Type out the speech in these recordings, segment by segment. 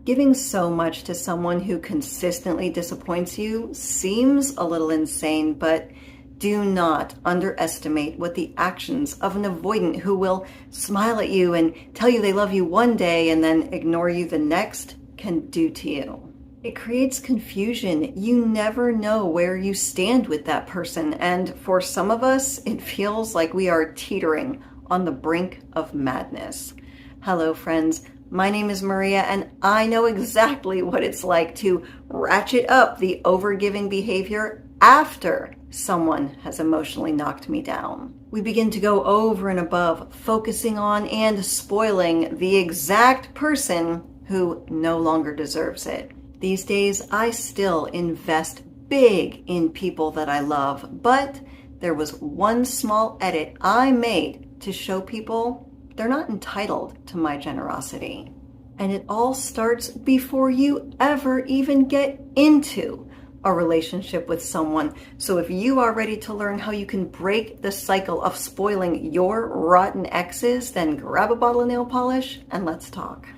Giving so much to someone who consistently disappoints you seems a little insane, but do not underestimate what the actions of an avoidant who will smile at you and tell you they love you one day and then ignore you the next can do to you. It creates confusion. You never know where you stand with that person, and for some of us, it feels like we are teetering on the brink of madness. Hello, friends. My name is Maria, and I know exactly what it's like to ratchet up the overgiving behavior after someone has emotionally knocked me down. We begin to go over and above, focusing on and spoiling the exact person who no longer deserves it. These days, I still invest big in people that I love, but there was one small edit I made to show people they're not entitled to my generosity. And it all starts before you ever even get into a relationship with someone. So if you are ready to learn how you can break the cycle of spoiling your rotten exes, then grab a bottle of nail polish and let's talk.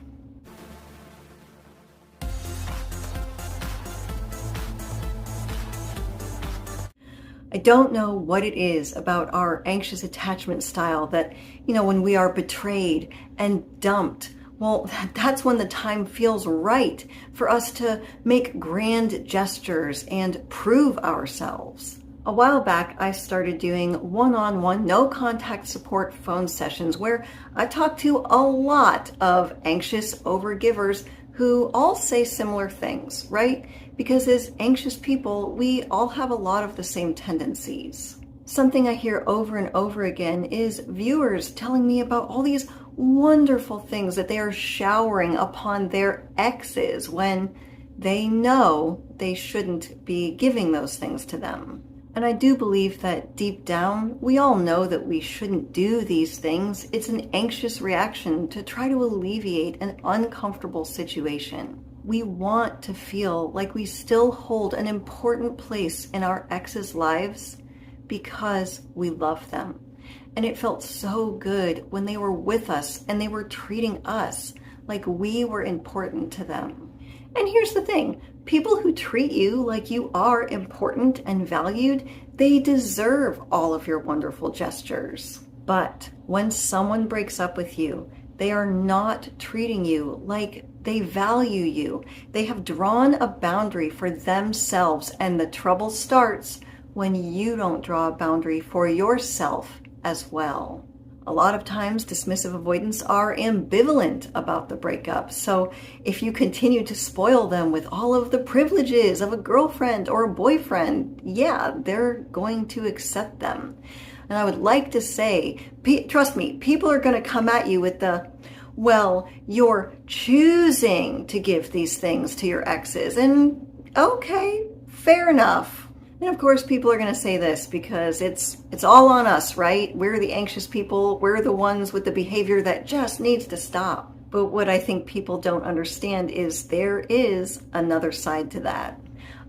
I don't know what it is about our anxious attachment style that, when we are betrayed and dumped, well, that's when the time feels right for us to make grand gestures and prove ourselves. A while back, I started doing one-on-one, no-contact support phone sessions where I talk to a lot of anxious overgivers who all say similar things, right? Because as anxious people, we all have a lot of the same tendencies. Something I hear over and over again is viewers telling me about all these wonderful things that they are showering upon their exes when they know they shouldn't be giving those things to them. And I do believe that deep down, we all know that we shouldn't do these things. It's an anxious reaction to try to alleviate an uncomfortable situation. We want to feel like we still hold an important place in our exes' lives because we love them. And it felt so good when they were with us and they were treating us like we were important to them. And here's the thing, people who treat you like you are important and valued, they deserve all of your wonderful gestures. But when someone breaks up with you, they are not treating you like they value you. They have drawn a boundary for themselves, and the trouble starts when you don't draw a boundary for yourself as well. A lot of times, dismissive avoidants are ambivalent about the breakup. So if you continue to spoil them with all of the privileges of a girlfriend or a boyfriend, yeah, they're going to accept them. And I would like to say, trust me, people are going to come at you with the, well, you're choosing to give these things to your exes. And okay, fair enough. And of course, people are going to say this because it's all on us, right? We're the anxious people. We're the ones with the behavior that just needs to stop. But what I think people don't understand is there is another side to that.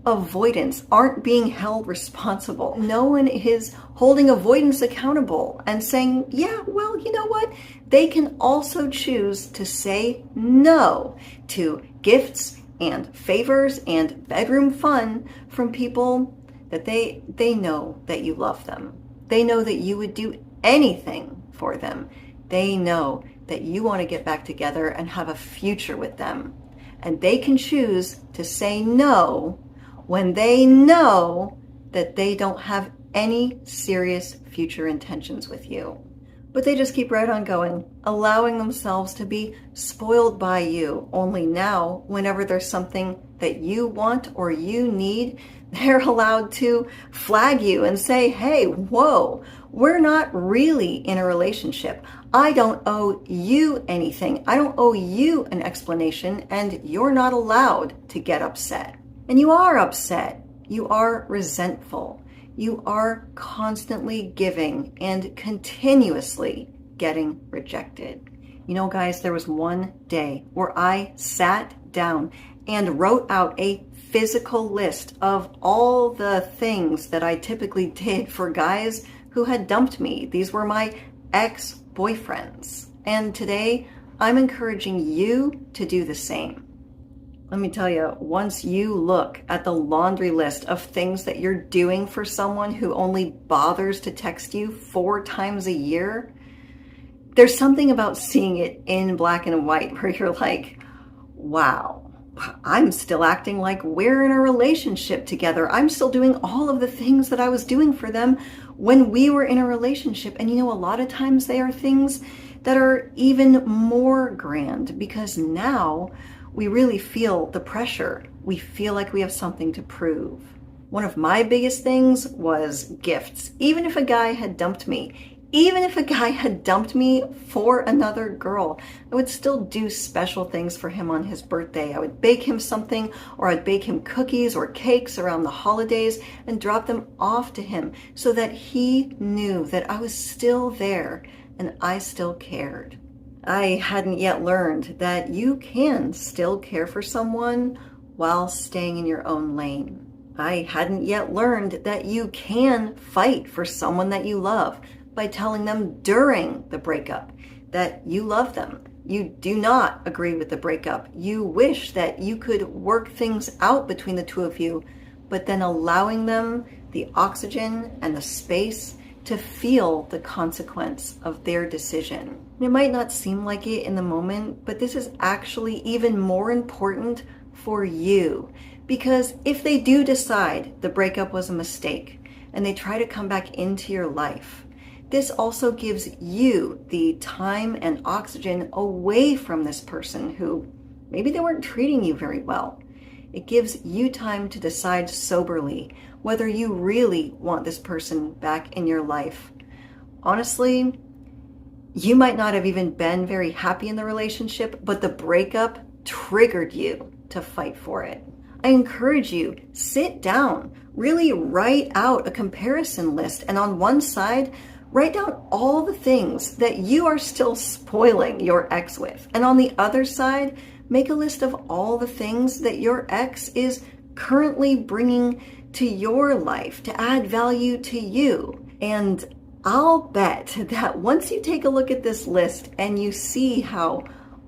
Avoidants aren't being held responsible. No one is holding avoidants accountable and saying, yeah, well, you know what? They can also choose to say no to gifts and favors and bedroom fun from people that they know that you love them. They know that you would do anything for them. They know that you want to get back together and have a future with them. And they can choose to say no when they know that they don't have any serious future intentions with you. But they just keep right on going, allowing themselves to be spoiled by you. Only now, whenever there's something that you want or you need, they're allowed to flag you and say, hey, whoa, we're not really in a relationship. I don't owe you anything. I don't owe you an explanation, and you're not allowed to get upset. And you are upset. You are resentful. You are constantly giving and continuously getting rejected. You know, guys, there was one day where I sat down and wrote out a physical list of all the things that I typically did for guys who had dumped me. These were my ex-boyfriends. And today, I'm encouraging you to do the same. Let me tell you, once you look at the laundry list of things that you're doing for someone who only bothers to text you 4 times a year, there's something about seeing it in black and white where you're like, wow, I'm still acting like we're in a relationship together. I'm still doing all of the things that I was doing for them when we were in a relationship. And a lot of times they are things that are even more grand because now we really feel the pressure. We feel like we have something to prove. One of my biggest things was gifts. Even if a guy had dumped me, for another girl, I would still do special things for him on his birthday. I would bake him something, or I'd bake him cookies or cakes around the holidays and drop them off to him so that he knew that I was still there and I still cared. I hadn't yet learned that you can still care for someone while staying in your own lane. I hadn't yet learned that you can fight for someone that you love by telling them during the breakup that you love them. You do not agree with the breakup. You wish that you could work things out between the two of you, but then allowing them the oxygen and the space to feel the consequence of their decision. It might not seem like it in the moment, but this is actually even more important for you, because if they do decide the breakup was a mistake and they try to come back into your life, this also gives you the time and oxygen away from this person who maybe they weren't treating you very well. It gives you time to decide soberly whether you really want this person back in your life. Honestly, you might not have even been very happy in the relationship, but the breakup triggered you to fight for it. I encourage you, sit down, really write out a comparison list, and on one side, write down all the things that you are still spoiling your ex with. And on the other side, make a list of all the things that your ex is currently bringing to your life to add value to you. And I'll bet that once you take a look at this list and you see how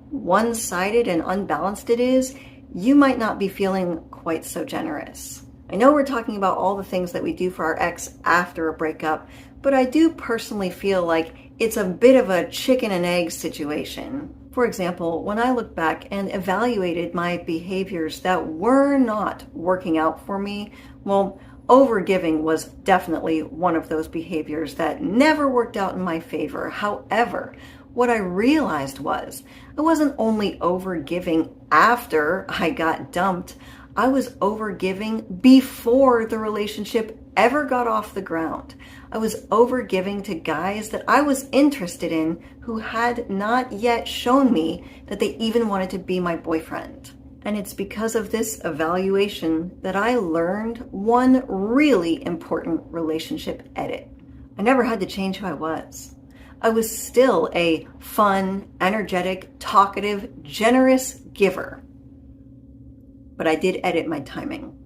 one-sided and unbalanced it is, you might not be feeling quite so generous. I know we're talking about all the things that we do for our ex after a breakup, but I do personally feel like it's a bit of a chicken and egg situation. For example, when I look back and evaluated my behaviors that were not working out for me, well, overgiving was definitely one of those behaviors that never worked out in my favor. However, what I realized was I wasn't only overgiving after I got dumped, I was overgiving before the relationship ever got off the ground. I was overgiving to guys that I was interested in who had not yet shown me that they even wanted to be my boyfriend. And it's because of this evaluation that I learned one really important relationship edit. I never had to change who I was. I was still a fun, energetic, talkative, generous giver. But I did edit my timing.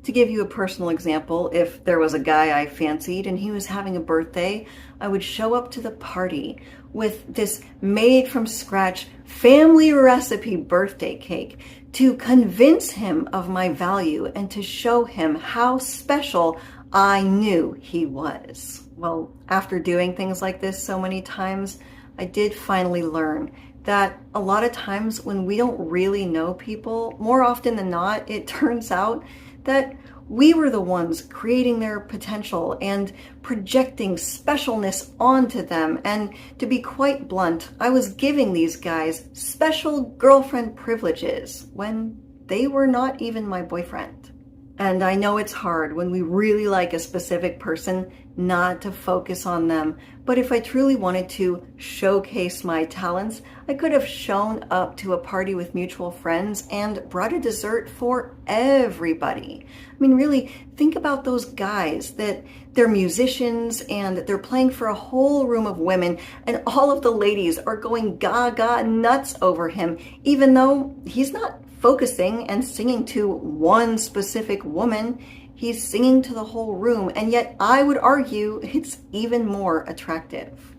To give you a personal example, if there was a guy I fancied and he was having a birthday, I would show up to the party with this made from scratch family recipe birthday cake to convince him of my value and to show him how special I knew he was. Well, after doing things like this so many times, I did finally learn that a lot of times when we don't really know people, more often than not, it turns out that we were the ones creating their potential and projecting specialness onto them. And to be quite blunt, I was giving these guys special girlfriend privileges when they were not even my boyfriend. And I know it's hard when we really like a specific person not to focus on them. But if I truly wanted to showcase my talents, I could have shown up to a party with mutual friends and brought a dessert for everybody. I mean, really, think about those guys that they're musicians and they're playing for a whole room of women and all of the ladies are going gaga nuts over him, even though he's not focusing and singing to one specific woman. He's singing to the whole room, and yet I would argue it's even more attractive.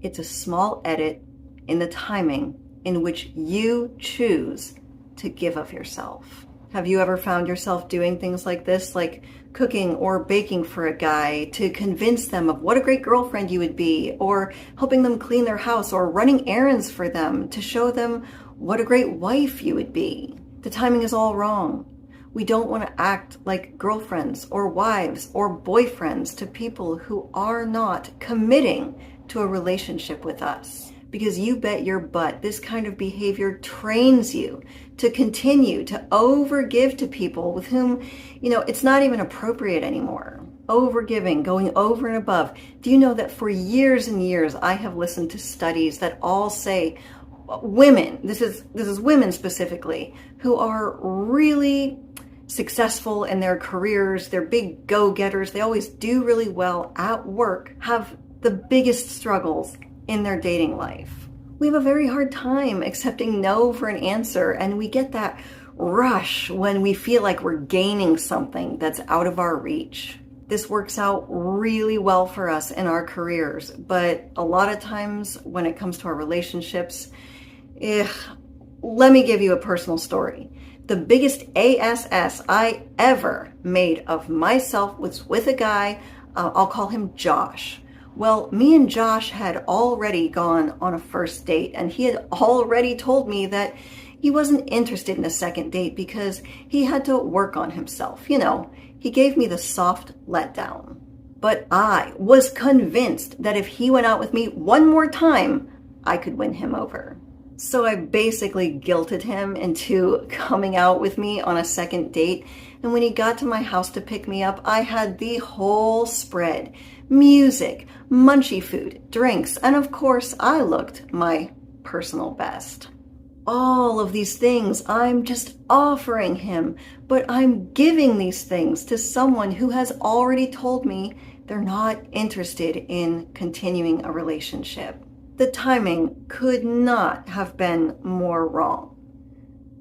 It's a small edit in the timing in which you choose to give of yourself. Have you ever found yourself doing things like this, like cooking or baking for a guy to convince them of what a great girlfriend you would be, or helping them clean their house, or running errands for them to show them what a great wife you would be? The timing is all wrong. We don't want to act like girlfriends or wives or boyfriends to people who are not committing to a relationship with us. Because you bet your butt, this kind of behavior trains you to continue to overgive to people with whom, it's not even appropriate anymore. Overgiving, going over and above. Do you know that for years and years, I have listened to studies that all say women, this is women specifically, who are really successful in their careers, they're big go-getters, they always do really well at work, have the biggest struggles in their dating life. We have a very hard time accepting no for an answer, and we get that rush when we feel like we're gaining something that's out of our reach. This works out really well for us in our careers, but a lot of times when it comes to our relationships, let me give you a personal story. The biggest ASS I ever made of myself was with a guy, I'll call him Josh. Well, me and Josh had already gone on a first date, and he had already told me that he wasn't interested in a second date because he had to work on himself. He gave me the soft letdown. But I was convinced that if he went out with me one more time, I could win him over. So I basically guilted him into coming out with me on a second date. And when he got to my house to pick me up, I had the whole spread. Music, munchy food, drinks, and of course, I looked my personal best. All of these things I'm just offering him, but I'm giving these things to someone who has already told me they're not interested in continuing a relationship. The timing could not have been more wrong.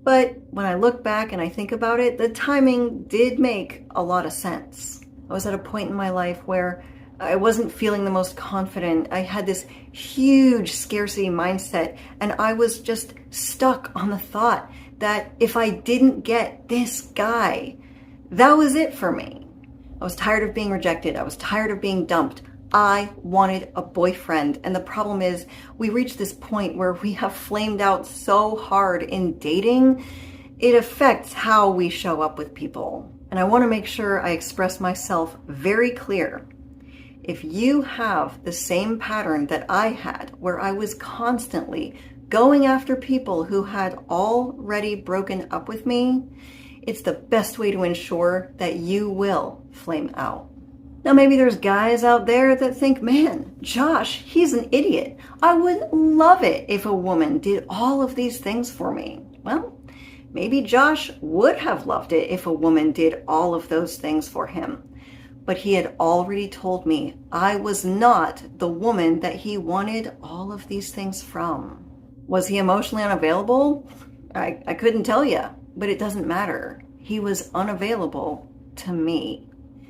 But when I look back and I think about it, the timing did make a lot of sense. I was at a point in my life where I wasn't feeling the most confident. I had this huge scarcity mindset, and I was just stuck on the thought that if I didn't get this guy, that was it for me. I was tired of being rejected. I was tired of being dumped. I wanted a boyfriend. And the problem is we reach this point where we have flamed out so hard in dating, it affects how we show up with people. And I want to make sure I express myself very clear. If you have the same pattern that I had, where I was constantly going after people who had already broken up with me, it's the best way to ensure that you will flame out. Now, maybe there's guys out there that think, man, Josh, he's an idiot. I would love it if a woman did all of these things for me. Well, maybe Josh would have loved it if a woman did all of those things for him. But he had already told me I was not the woman that he wanted all of these things from. Was he emotionally unavailable? I couldn't tell you, but it doesn't matter. He was unavailable to me.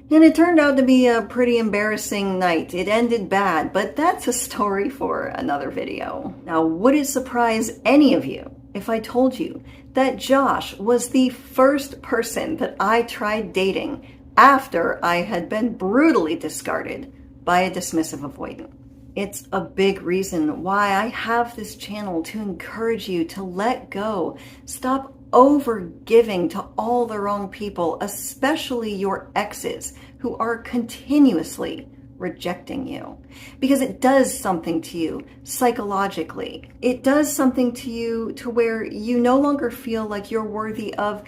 And it turned out to be a pretty embarrassing night. It ended bad, but that's a story for another video. Now, would it surprise any of you if I told you that Josh was the first person that I tried dating after I had been brutally discarded by a dismissive avoidant? It's a big reason why I have this channel, to encourage you to let go. Stop over-giving to all the wrong people, especially your exes who are continuously rejecting you. Because it does something to you psychologically. It does something to you to where you no longer feel like you're worthy of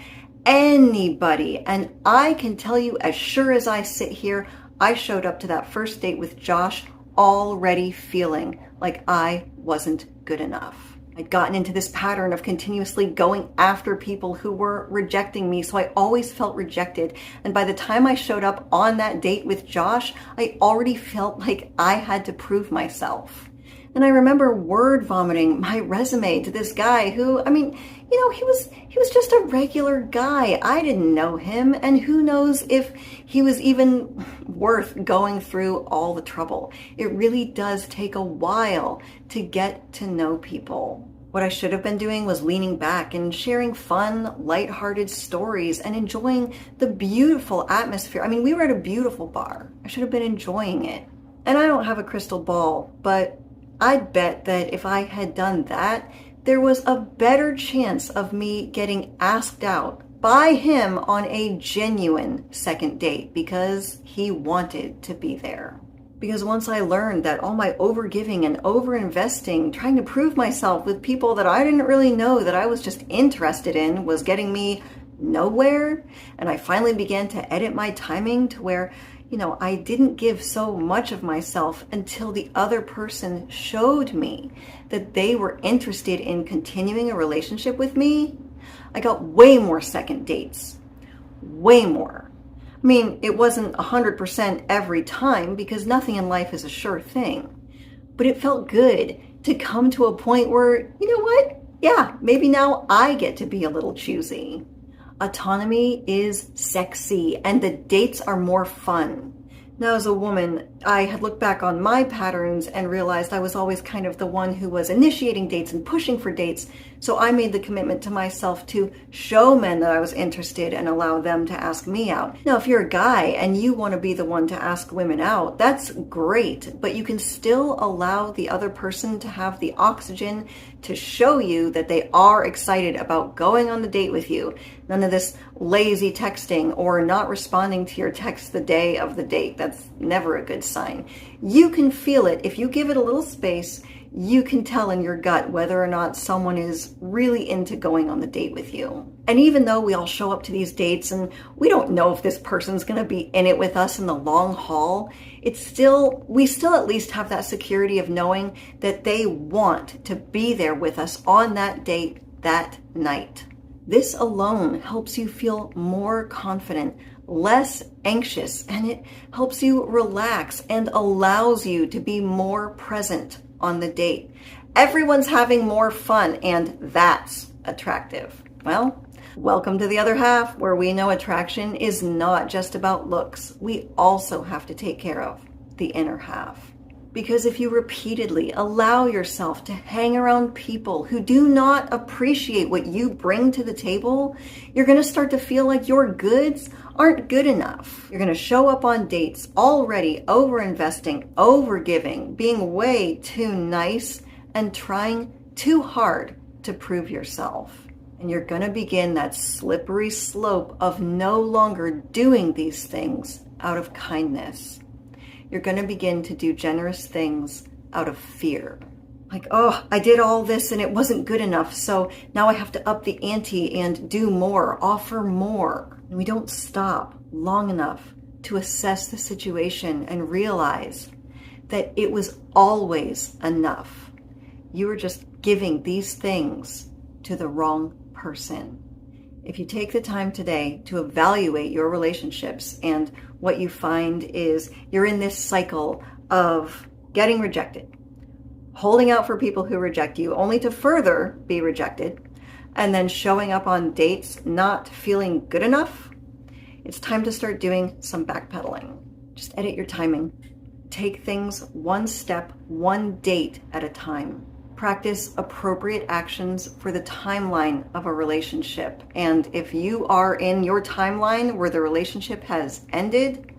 anybody. And I can tell you, as sure as I sit here, I showed up to that first date with Josh already feeling like I wasn't good enough. I'd gotten into this pattern of continuously going after people who were rejecting me, so I always felt rejected. And by the time I showed up on that date with Josh, I already felt like I had to prove myself. And I remember word vomiting my resume to this guy who, he was just a regular guy. I didn't know him, and who knows if he was even worth going through all the trouble. It really does take a while to get to know people. What I should have been doing was leaning back and sharing fun, lighthearted stories and enjoying the beautiful atmosphere. I mean, we were at a beautiful bar. I should have been enjoying it. And I don't have a crystal ball, but I'd bet that if I had done that, there was a better chance of me getting asked out by him on a genuine second date because he wanted to be there. Because once I learned that all my overgiving and overinvesting, trying to prove myself with people that I didn't really know that I was just interested in, was getting me nowhere, and I finally began to edit my timing to where, I didn't give so much of myself until the other person showed me that they were interested in continuing a relationship with me, I got way more second dates. Way more. I mean, it wasn't 100% every time because nothing in life is a sure thing. But it felt good to come to a point where, you know what? Yeah, maybe now I get to be a little choosy. Autonomy is sexy and the dates are more fun. Now, as a woman, I had looked back on my patterns and realized I was always kind of the one who was initiating dates and pushing for dates. So I made the commitment to myself to show men that I was interested and allow them to ask me out. Now, if you're a guy and you want to be the one to ask women out, that's great, but you can still allow the other person to have the oxygen to show you that they are excited about going on the date with you. None of this lazy texting or not responding to your text the day of the date. That's never a good sign. You can feel it. If you give it a little space, you can tell in your gut whether or not someone is really into going on the date with you. And even though we all show up to these dates and we don't know if this person's going to be in it with us in the long haul, we still at least have that security of knowing that they want to be there with us on that date that night. This alone helps you feel more confident, less anxious, and it helps you relax and allows you to be more present on the date. Everyone's having more fun, and that's attractive. Well, welcome to the other half, where we know attraction is not just about looks. We also have to take care of the inner half. Because if you repeatedly allow yourself to hang around people who do not appreciate what you bring to the table, you're going to start to feel like your goods aren't good enough. You're going to show up on dates already overinvesting, overgiving, being way too nice, and trying too hard to prove yourself. And you're going to begin that slippery slope of no longer doing these things out of kindness. You're going to begin to do generous things out of fear. Like, oh, I did all this and it wasn't good enough, so now I have to up the ante and do more, offer more. And we don't stop long enough to assess the situation and realize that it was always enough. You were just giving these things to the wrong person. If you take the time today to evaluate your relationships, and what you find is you're in this cycle of getting rejected, holding out for people who reject you only to further be rejected, and then showing up on dates not feeling good enough, it's time to start doing some backpedaling. Just edit your timing. Take things one step, one date at a time. Practice appropriate actions for the timeline of a relationship. And if you are in your timeline where the relationship has ended,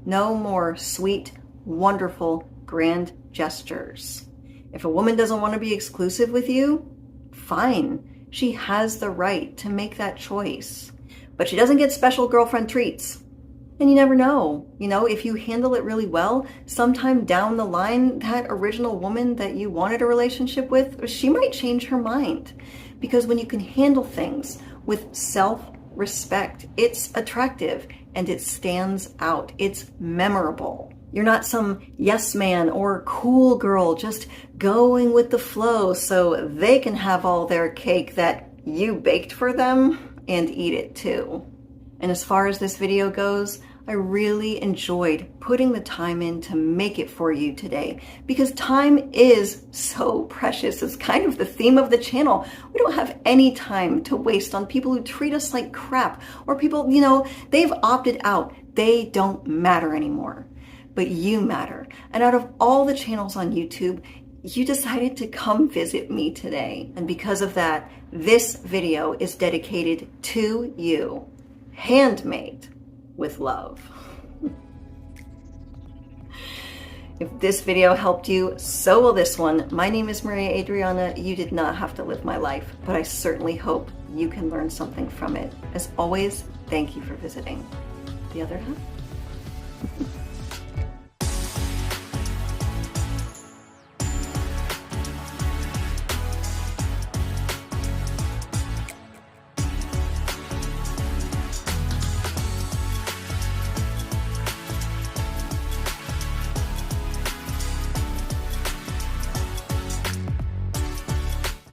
no more sweet, wonderful, grand gestures. If a woman doesn't want to be exclusive with you, fine. She has the right to make that choice. But she doesn't get special girlfriend treats. And you never know. If you handle it really well, sometime down the line, that original woman that you wanted a relationship with, she might change her mind. Because when you can handle things with self-respect, it's attractive and it stands out. It's memorable. You're not some yes man or cool girl just going with the flow so they can have all their cake that you baked for them and eat it too. And as far as this video goes, I really enjoyed putting the time in to make it for you today, because time is so precious. It's kind of the theme of the channel. We don't have any time to waste on people who treat us like crap, or people, they've opted out. They don't matter anymore, but you matter. And out of all the channels on YouTube, you decided to come visit me today. And because of that, this video is dedicated to you, handmade with love. If this video helped you, so will this one. My name is Maria Adriana. You did not have to live my life, but I certainly hope you can learn something from it. As always, thank you for visiting. The other half.